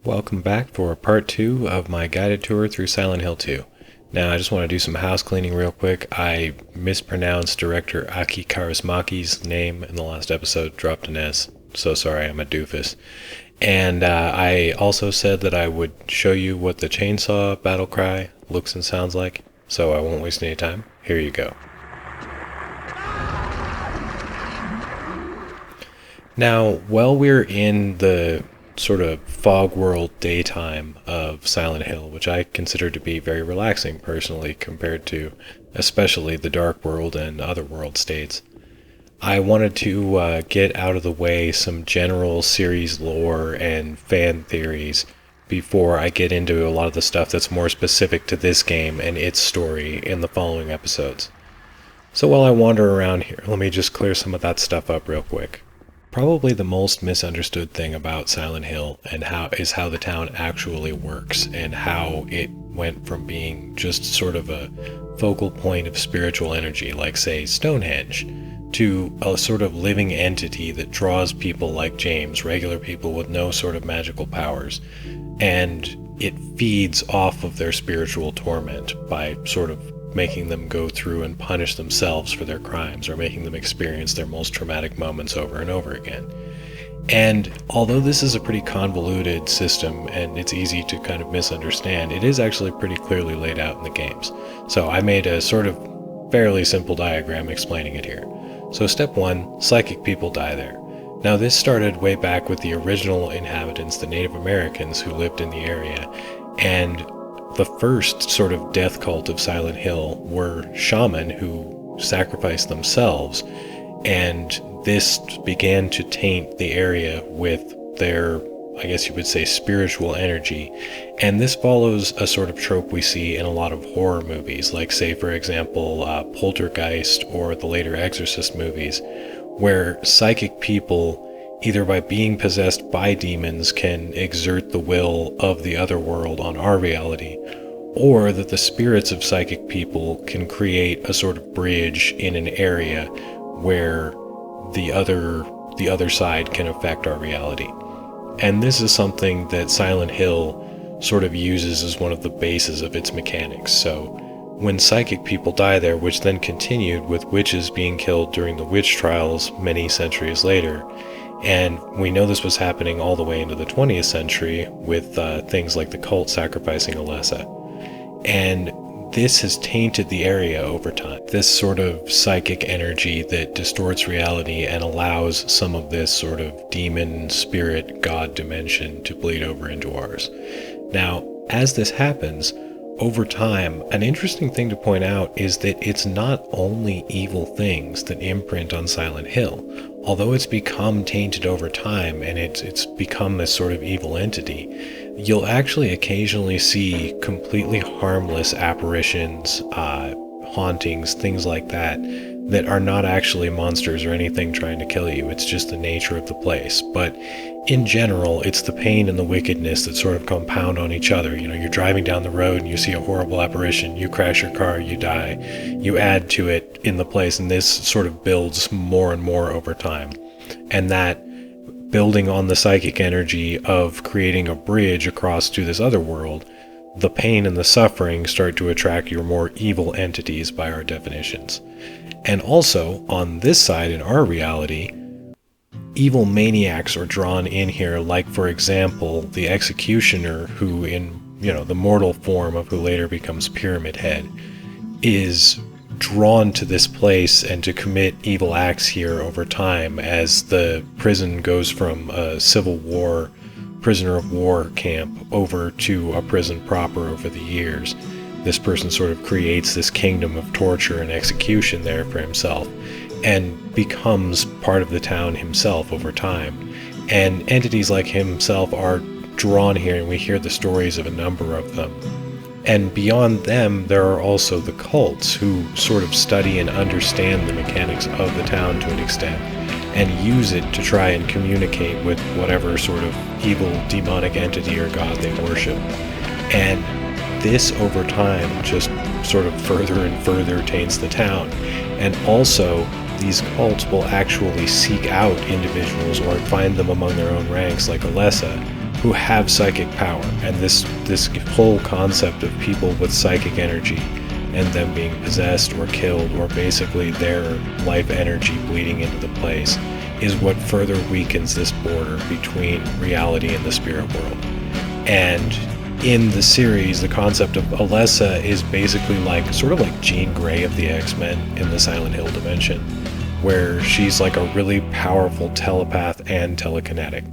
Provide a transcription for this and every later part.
Welcome back for part 2 of my guided tour through Silent Hill 2. Now, I just want to do some house cleaning real quick. I mispronounced director Aki Kaurismäki's name in the last episode, dropped an S. So sorry, I'm a doofus. And I also said that I would show you what the chainsaw battle cry looks and sounds like, so I won't waste any time. Here you go. Now, while we're in the sort of fog world daytime of Silent Hill, which I consider to be very relaxing personally compared to especially the dark world and other world states, I wanted to get out of the way some general series lore and fan theories before I get into a lot of the stuff that's more specific to this game and its story in the following episodes. So while I wander around here, let me just clear some of that stuff up real quick. Probably the most misunderstood thing about Silent Hill and how the town actually works and how it went from being just sort of a focal point of spiritual energy, like say Stonehenge, to a sort of living entity that draws people like James, regular people with no sort of magical powers, and it feeds off of their spiritual torment by sort of making them go through and punish themselves for their crimes, or making them experience their most traumatic moments over and over again. And although this is a pretty convoluted system and it's easy to kind of misunderstand, it is actually pretty clearly laid out in the games. So I made a sort of fairly simple diagram explaining it here. So step 1, psychic people die there. Now this started way back with the original inhabitants, the Native Americans who lived in the area, and the first sort of death cult of Silent Hill were shaman who sacrificed themselves, and this began to taint the area with their, I guess you would say, spiritual energy. And this follows a sort of trope we see in a lot of horror movies, like say for example Poltergeist or the later Exorcist movies, where psychic people, either by being possessed by demons, can exert the will of the other world on our reality, or that the spirits of psychic people can create a sort of bridge in an area where the other side can affect our reality. And this is something that Silent Hill sort of uses as one of the bases of its mechanics. So when psychic people die there, which then continued with witches being killed during the witch trials many centuries later, and we know this was happening all the way into the 20th century with things like the cult sacrificing Alessa. And this has tainted the area over time. This sort of psychic energy that distorts reality and allows some of this sort of demon, spirit, god dimension to bleed over into ours. Now, as this happens, over time, an interesting thing to point out is that it's not only evil things that imprint on Silent Hill. Although it's become tainted over time and it's become this sort of evil entity, you'll actually occasionally see completely harmless apparitions, hauntings, things like that, that are not actually monsters or anything trying to kill you. It's just the nature of the place. But in general, it's the pain and the wickedness that sort of compound on each other. You know, you're driving down the road and you see a horrible apparition, you crash your car, you die, you add to it in the place, and this sort of builds more and more over time. And that building on the psychic energy of creating a bridge across to this other world, the pain and the suffering start to attract your more evil entities by our definitions. And also, on this side in our reality, evil maniacs are drawn in here, like for example the executioner, who in the mortal form of who later becomes Pyramid Head, is drawn to this place and to commit evil acts here over time as the prison goes from a Civil War prisoner of war camp over to a prison proper over the years. This person sort of creates this kingdom of torture and execution there for himself, and becomes part of the town himself over time. And entities like himself are drawn here, and we hear the stories of a number of them. And beyond them, there are also the cults who sort of study and understand the mechanics of the town to an extent, and use it to try and communicate with whatever sort of evil demonic entity or god they worship. And this over time just sort of further and further taints the town. And also, these cults will actually seek out individuals or find them among their own ranks, like Alessa, who have psychic power, and this whole concept of people with psychic energy and them being possessed or killed, or basically their life energy bleeding into the place, is what further weakens this border between reality and the spirit world. And in the series, the concept of Alessa is basically like, sort of like Jean Grey of the X-Men in the Silent Hill dimension, where she's like a really powerful telepath and telekinetic.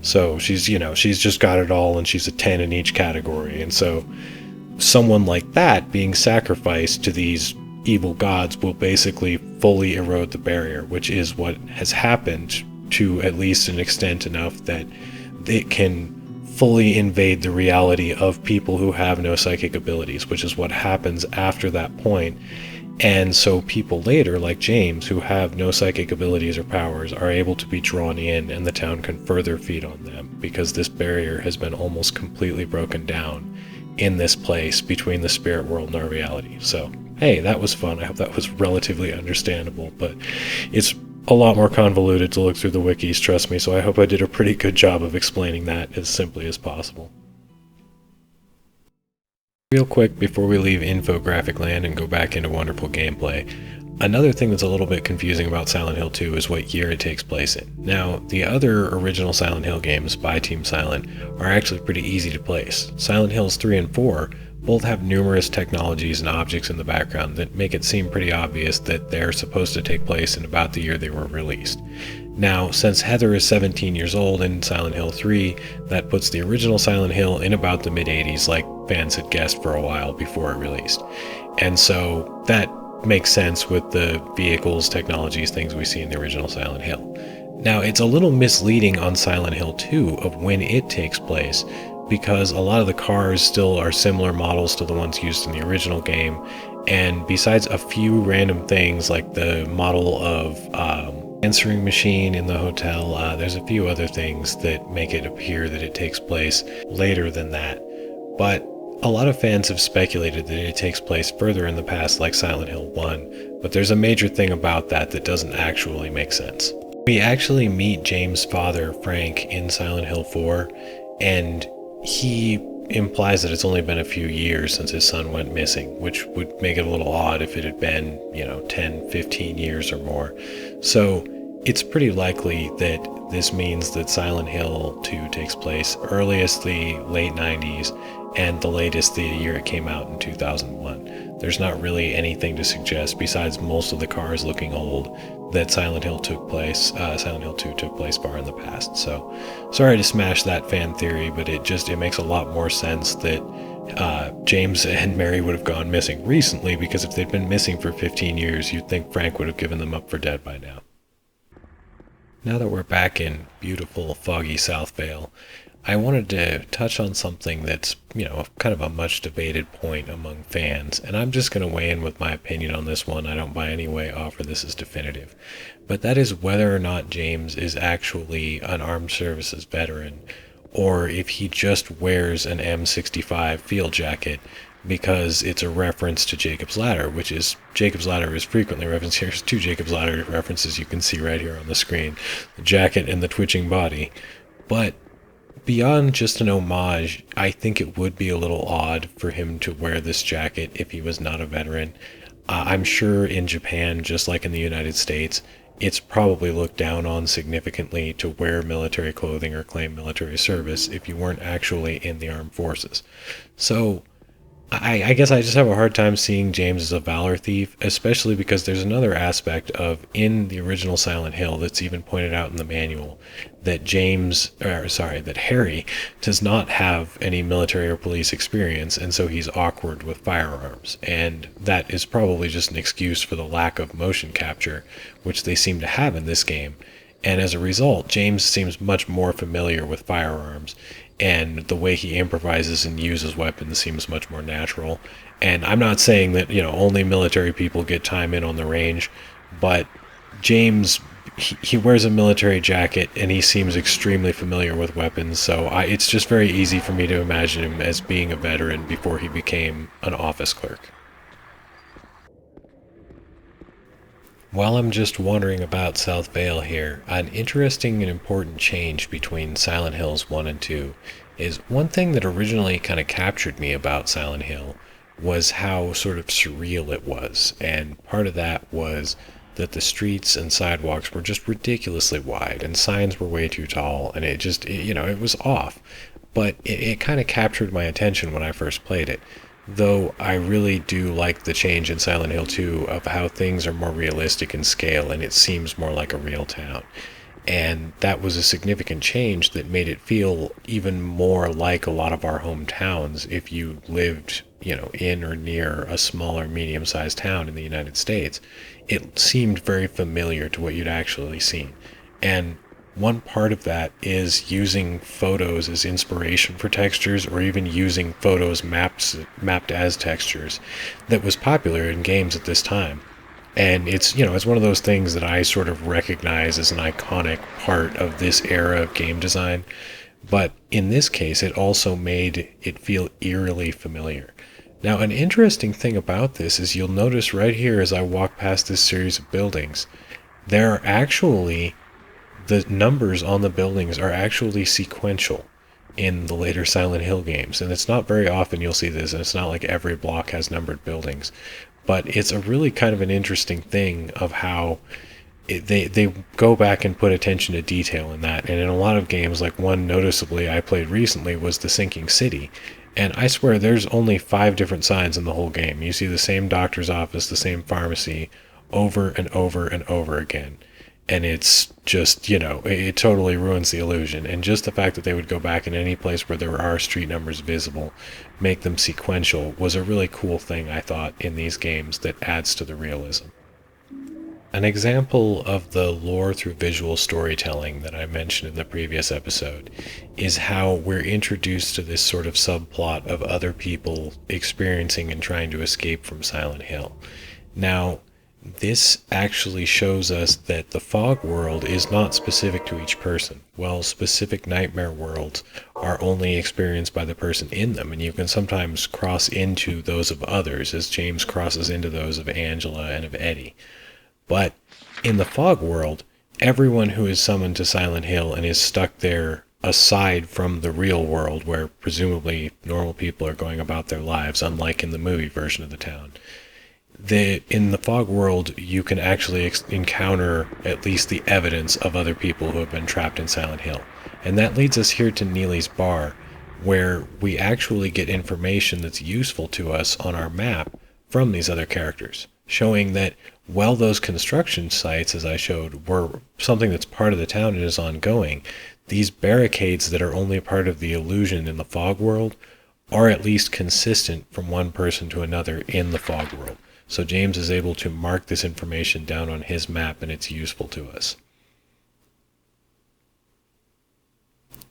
So she's, you know, she's just got it all, and she's a 10 in each category. And so someone like that being sacrificed to these evil gods will basically fully erode the barrier, which is what has happened to at least an extent enough that it can fully invade the reality of people who have no psychic abilities, which is what happens after that point. And so people later, like James, who have no psychic abilities or powers, are able to be drawn in, and the town can further feed on them, because this barrier has been almost completely broken down in this place between the spirit world and our reality. So, hey, that was fun. I hope that was relatively understandable, but it's a lot more convoluted to look through the wikis, trust me, so I hope I did a pretty good job of explaining that as simply as possible. Real quick before we leave infographic land and go back into wonderful gameplay, another thing that's a little bit confusing about Silent Hill 2 is what year it takes place in. Now, the other original Silent Hill games by Team Silent are actually pretty easy to place. Silent Hills 3 and 4 both have numerous technologies and objects in the background that make it seem pretty obvious that they're supposed to take place in about the year they were released. Now, since Heather is 17 years old in Silent Hill 3, that puts the original Silent Hill in about the mid-80s, like fans had guessed for a while before it released. And so that makes sense with the vehicles, technologies, things we see in the original Silent Hill. Now, it's a little misleading on Silent Hill 2 of when it takes place, because a lot of the cars still are similar models to the ones used in the original game, and besides a few random things like the model of answering machine in the hotel, there's a few other things that make it appear that it takes place later than that. But a lot of fans have speculated that it takes place further in the past, like Silent Hill 1, but there's a major thing about that that doesn't actually make sense. We actually meet James' father, Frank, in Silent Hill 4, and he implies that it's only been a few years since his son went missing, which would make it a little odd if it had been, 10, 15 years or more. So it's pretty likely that this means that Silent Hill 2 takes place earliest the late 90s and the latest the year it came out in 2001. There's not really anything to suggest, besides most of the cars looking old, that Silent Hill 2 took place far in the past. So sorry to smash that fan theory, but it makes a lot more sense that James and Mary would have gone missing recently, because if they'd been missing for 15 years, you'd think Frank would have given them up for dead by now. Now that we're back in beautiful, foggy South Vale, I wanted to touch on something that's, kind of a much debated point among fans, and I'm just going to weigh in with my opinion on this one. I don't by any way offer this as definitive, but that is whether or not James is actually an armed services veteran, or if he just wears an M65 field jacket because it's a reference to Jacob's Ladder, which is, Jacob's Ladder is frequently referenced. Here's two Jacob's Ladder references you can see right here on the screen, the jacket and the twitching body. But beyond just an homage, I think it would be a little odd for him to wear this jacket if he was not a veteran. I'm sure in Japan, just like in the United States, it's probably looked down on significantly to wear military clothing or claim military service if you weren't actually in the armed forces. So I guess I just have a hard time seeing James as a valor thief, especially because there's another aspect of, in the original Silent Hill that's even pointed out in the manual, that Harry does not have any military or police experience, and so he's awkward with firearms. And that is probably just an excuse for the lack of motion capture, which they seem to have in this game. And as a result, James seems much more familiar with firearms, and the way he improvises and uses weapons seems much more natural. And I'm not saying that, only military people get time in on the range, but James, he wears a military jacket and he seems extremely familiar with weapons, so it's just very easy for me to imagine him as being a veteran before he became an office clerk. While I'm just wandering about South Vale here, an interesting and important change between Silent Hills 1 and 2 is one thing that originally kind of captured me about Silent Hill was how sort of surreal it was. And part of that was that the streets and sidewalks were just ridiculously wide and signs were way too tall, and it was off. But it kind of captured my attention when I first played it. Though I really do like the change in Silent Hill 2 of how things are more realistic in scale and it seems more like a real town. And that was a significant change that made it feel even more like a lot of our hometowns if you lived, in or near a smaller, medium-sized town in the United States. It seemed very familiar to what you'd actually seen. And one part of that is using photos as inspiration for textures, or even using photos mapped as textures that was popular in games at this time. And it's one of those things that I sort of recognize as an iconic part of this era of game design. But in this case, it also made it feel eerily familiar. Now, an interesting thing about this is you'll notice right here as I walk past this series of buildings, the numbers on the buildings are actually sequential in the later Silent Hill games. And it's not very often you'll see this, and it's not like every block has numbered buildings. But it's a really kind of an interesting thing of how they go back and put attention to detail in that. And in a lot of games, like one noticeably I played recently was The Sinking City. And I swear there's only 5 different signs in the whole game. You see the same doctor's office, the same pharmacy, over and over and over again. And it's just, it totally ruins the illusion. And just the fact that they would go back in any place where there are street numbers visible, make them sequential, was a really cool thing, I thought, in these games that adds to the realism. An example of the lore through visual storytelling that I mentioned in the previous episode is how we're introduced to this sort of subplot of other people experiencing and trying to escape from Silent Hill. Now, this actually shows us that the fog world is not specific to each person. While specific nightmare worlds are only experienced by the person in them, and you can sometimes cross into those of others, as James crosses into those of Angela and of Eddie. But in the fog world, everyone who is summoned to Silent Hill and is stuck there, aside from the real world where presumably normal people are going about their lives, unlike in the movie version of the town, in the fog world, you can actually encounter at least the evidence of other people who have been trapped in Silent Hill. And that leads us here to Neely's Bar, where we actually get information that's useful to us on our map from these other characters, showing that while those construction sites, as I showed, were something that's part of the town and is ongoing, these barricades that are only part of the illusion in the fog world are at least consistent from one person to another in the fog world. So James is able to mark this information down on his map, and it's useful to us.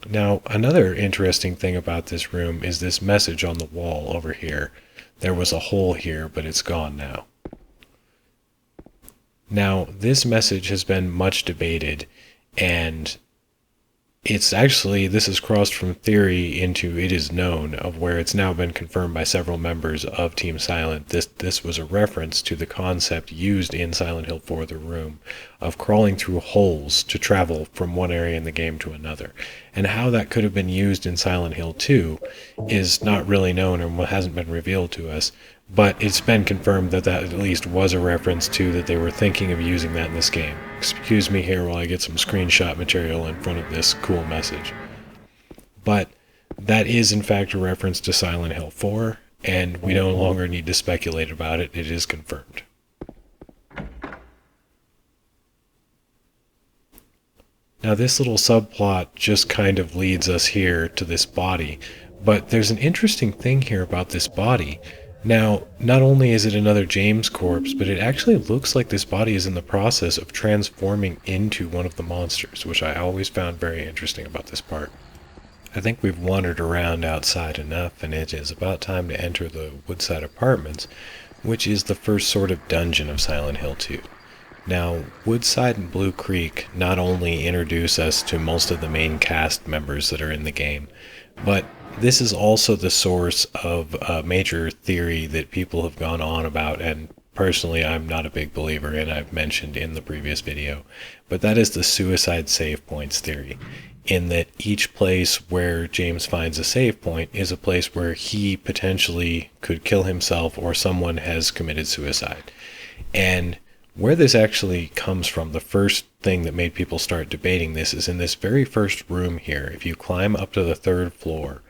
Now, another interesting thing about this room is this message on the wall over here. There was a hole here, but it's gone now. Now, this message has been much debated, and this is crossed from theory into it is known, of where it's now been confirmed by several members of Team Silent. This was a reference to the concept used in Silent Hill 4: The Room of crawling through holes to travel from one area in the game to another. And how that could have been used in Silent Hill 2 is not really known or hasn't been revealed to us, but it's been confirmed that at least was a reference to that they were thinking of using that in this game. Excuse me here while I get some screenshot material in front of this cool message. But that is in fact a reference to Silent Hill 4, and we no longer need to speculate about it. It is confirmed. Now this little subplot just kind of leads us here to this body, but there's an interesting thing here about this body. Now, not only is it another James corpse, but it actually looks like this body is in the process of transforming into one of the monsters, which I always found very interesting about this part. I think we've wandered around outside enough, and it is about time to enter the Woodside Apartments, which is the first sort of dungeon of Silent Hill 2. Now, Woodside and Blue Creek not only introduce us to most of the main cast members that are in the game, but this is also the source of a major theory that people have gone on about and personally I'm not a big believer in, I've mentioned in the previous video, but that is the suicide save points theory, in that each place where James finds a save point is a place where he potentially could kill himself or someone has committed suicide. And where this actually comes from, the first thing that made people start debating this is in this very first room here. If you climb up to the 3rd floor,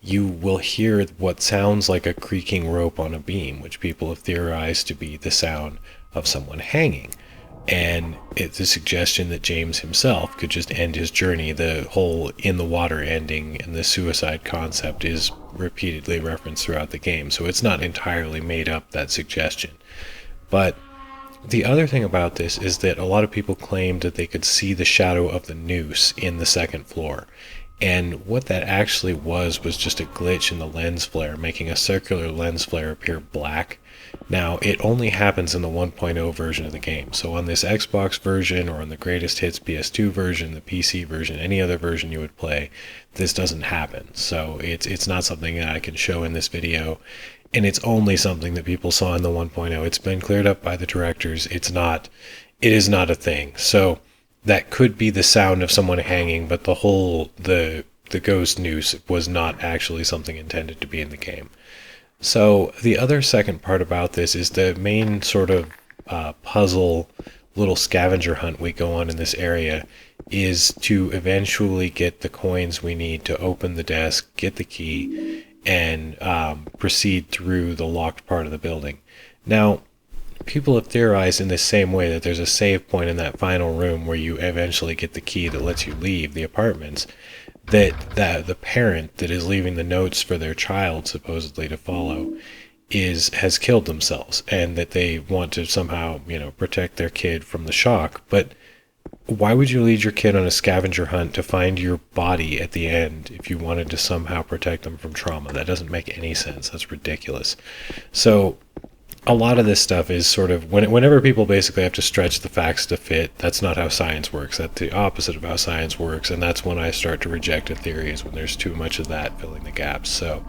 you will hear what sounds like a creaking rope on a beam, which people have theorized to be the sound of someone hanging. And it's a suggestion that James himself could just end his journey. The whole in the water ending and the suicide concept is repeatedly referenced throughout the game, so it's not entirely made up, that suggestion. But the other thing about this is that a lot of people claimed that they could see the shadow of the noose in the 2nd floor. And what that actually was just a glitch in the lens flare, making a circular lens flare appear black. Now, it only happens in the 1.0 version of the game. So on this Xbox version or on the Greatest Hits PS2 version, the PC version, any other version you would play, this doesn't happen. So it's not something that I can show in this video. And it's only something that people saw in the 1.0. It's been cleared up by the directors. It is not a thing. So that could be the sound of someone hanging, but the ghost noose was not actually something intended to be in the game. So the other second part about this is the main sort of puzzle, little scavenger hunt we go on in this area is to eventually get the coins we need to open the desk, get the key, and proceed through the locked part of the building. Now, people have theorized in the same way that there's a save point in that final room where you eventually get the key that lets you leave the apartments, that the parent that is leaving the notes for their child supposedly to follow has killed themselves, and that they want to somehow, protect their kid from the shock. But why would you lead your kid on a scavenger hunt to find your body at the end if you wanted to somehow protect them from trauma? That doesn't make any sense. That's ridiculous. So a lot of this stuff is sort of, whenever people basically have to stretch the facts to fit, that's not how science works. That's the opposite of how science works, and that's when I start to reject a theory, is when there's too much of that filling the gaps. So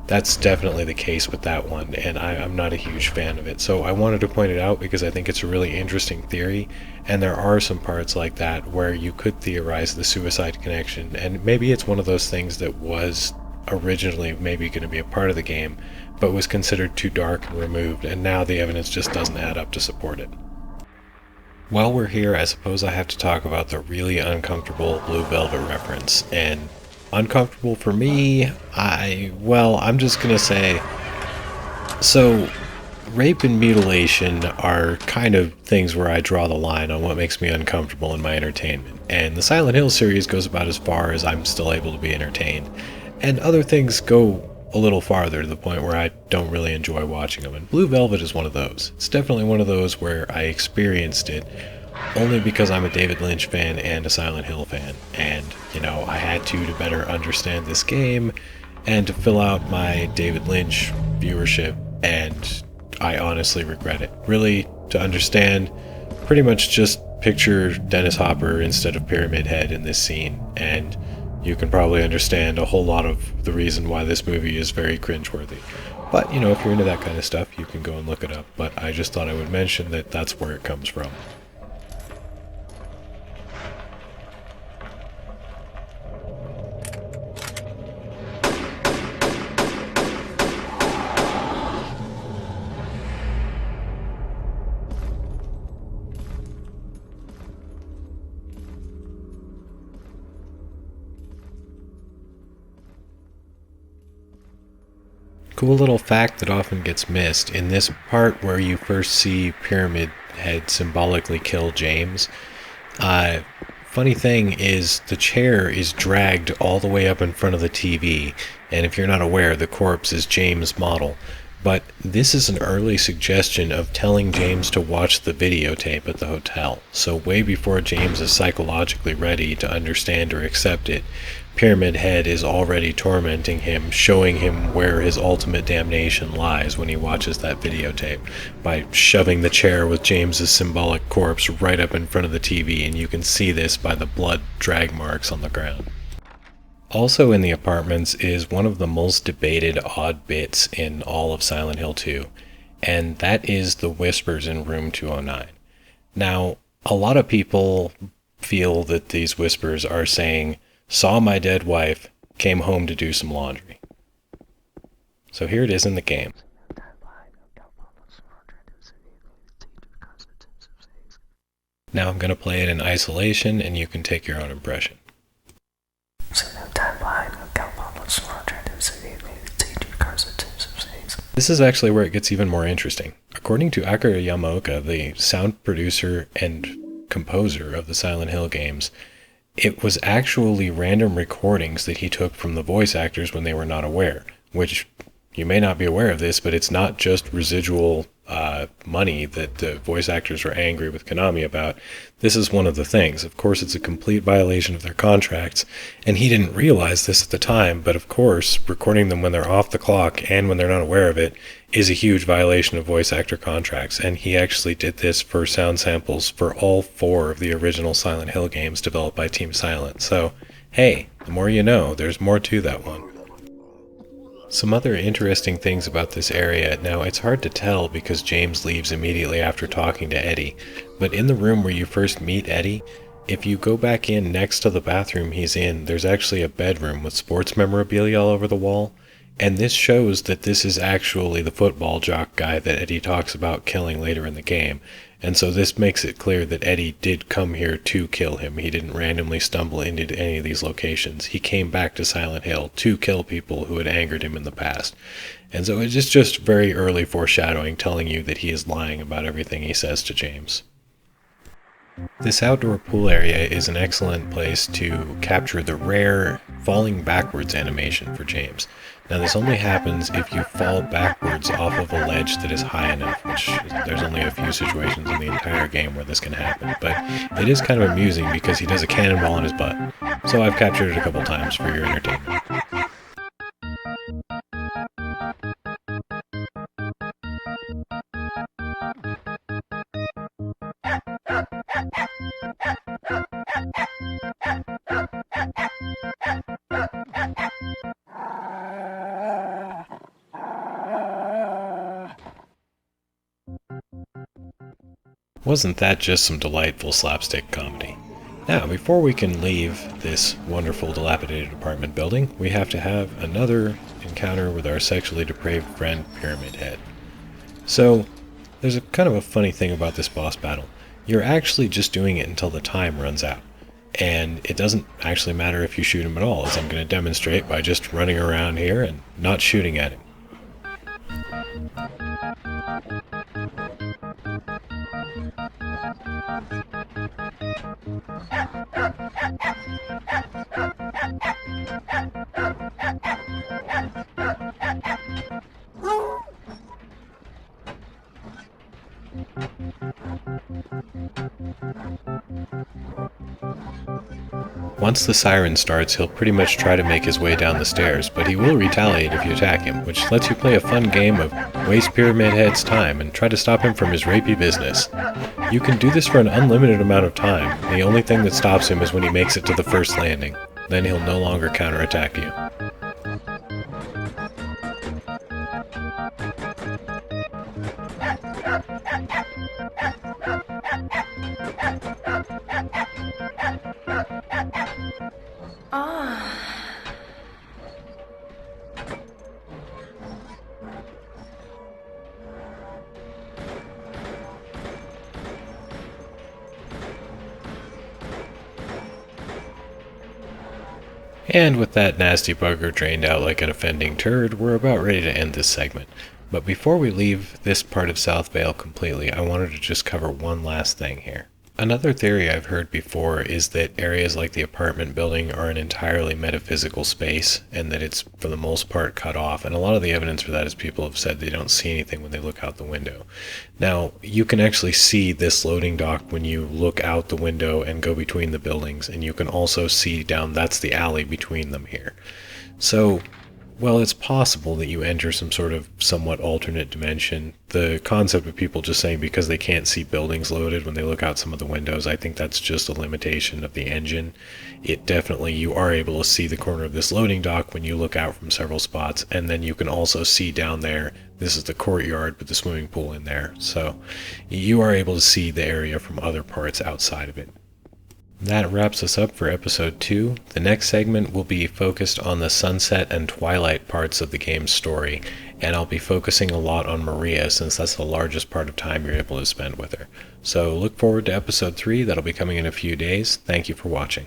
that's definitely the case with that one, and I'm not a huge fan of it. So I wanted to point it out because I think it's a really interesting theory, and there are some parts like that where you could theorize the suicide connection, and maybe it's one of those things that was originally maybe going to be a part of the game, but was considered too dark and removed, and now the evidence just doesn't add up to support it. While we're here, I suppose I have to talk about the really uncomfortable Blue Velvet reference, and uncomfortable for me, I'm just gonna say, so rape and mutilation are kind of things where I draw the line on what makes me uncomfortable in my entertainment, and the Silent Hill series goes about as far as I'm still able to be entertained, and other things go a little farther, to the point where I don't really enjoy watching them, and Blue Velvet is one of those. It's definitely one of those where I experienced it only because I'm a David Lynch fan and a Silent Hill fan, and I had to better understand this game and to fill out my David Lynch viewership, and I honestly regret it. Really, to understand, pretty much just picture Dennis Hopper instead of Pyramid Head in this scene, and you can probably understand a whole lot of the reason why this movie is very cringeworthy. But, if you're into that kind of stuff, you can go and look it up. But I just thought I would mention that that's where it comes from. Cool little fact that often gets missed: in this part where you first see Pyramid Head symbolically kill James, funny thing is the chair is dragged all the way up in front of the TV, and if you're not aware, the corpse is James' model. But this is an early suggestion of telling James to watch the videotape at the hotel. So way before James is psychologically ready to understand or accept it, Pyramid Head is already tormenting him, showing him where his ultimate damnation lies when he watches that videotape, by shoving the chair with James's symbolic corpse right up in front of the TV, and you can see this by the blood drag marks on the ground. Also in the apartments is one of the most debated odd bits in all of Silent Hill 2, and that is the whispers in room 209. Now, a lot of people feel that these whispers are saying, "Saw my dead wife, came home to do some laundry." So here it is in the game. Now I'm going to play it in isolation, and you can take your own impression. This is actually where it gets even more interesting. According to Akira Yamaoka, the sound producer and composer of the Silent Hill games, it was actually random recordings that he took from the voice actors when they were not aware, which you may not be aware of this, but it's not just residual money that the voice actors were angry with Konami about. This is one of the things. Of course, it's a complete violation of their contracts, and he didn't realize this at the time, but of course, recording them when they're off the clock and when they're not aware of it is a huge violation of voice actor contracts, and he actually did this for sound samples for all 4 of the original Silent Hill games developed by Team Silent. So, hey, the more you know, there's more to that one. Some other interesting things about this area. Now, it's hard to tell because James leaves immediately after talking to Eddie, but in the room where you first meet Eddie, if you go back in next to the bathroom he's in, there's actually a bedroom with sports memorabilia all over the wall, and this shows that this is actually the football jock guy that Eddie talks about killing later in the game. And so this makes it clear that Eddie did come here to kill him. He didn't randomly stumble into any of these locations. He came back to Silent Hill to kill people who had angered him in the past. And so it's just very early foreshadowing, telling you that he is lying about everything he says to James. This outdoor pool area is an excellent place to capture the rare falling backwards animation for James. Now, this only happens if you fall backwards off of a ledge that is high enough, which there's only a few situations in the entire game where this can happen, but it is kind of amusing because he does a cannonball on his butt. So I've captured it a couple times for your entertainment. Wasn't that just some delightful slapstick comedy? Now, before we can leave this wonderful dilapidated apartment building, we have to have another encounter with our sexually depraved friend, Pyramid Head. So, there's a kind of a funny thing about this boss battle. You're actually just doing it until the time runs out. And it doesn't actually matter if you shoot him at all, as I'm going to demonstrate by just running around here and not shooting at him. Once the siren starts, he'll pretty much try to make his way down the stairs, but he will retaliate if you attack him, which lets you play a fun game of waste Pyramid Head's time and try to stop him from his rapey business. You can do this for an unlimited amount of time. The only thing that stops him is when he makes it to the first landing. Then he'll no longer counterattack you. And with that nasty bugger drained out like an offending turd, we're about ready to end this segment. But before we leave this part of South Vale completely, I wanted to just cover one last thing here. Another theory I've heard before is that areas like the apartment building are an entirely metaphysical space, and that it's for the most part cut off, and a lot of the evidence for that is people have said they don't see anything when they look out the window. Now, you can actually see this loading dock when you look out the window and go between the buildings, and you can also see down, that's the alley between them here. So, Well, it's possible that you enter some sort of somewhat alternate dimension. The concept of people just saying because they can't see buildings loaded when they look out some of the windows, I think that's just a limitation of the engine. It definitely, you are able to see the corner of this loading dock when you look out from several spots, and then you can also see down there, this is the courtyard with the swimming pool in there. So you are able to see the area from other parts outside of it. That wraps us up for episode 2. The next segment will be focused on the sunset and twilight parts of the game's story, and I'll be focusing a lot on Maria since that's the largest part of time you're able to spend with her. So look forward to episode 3, that'll be coming in a few days. Thank you for watching.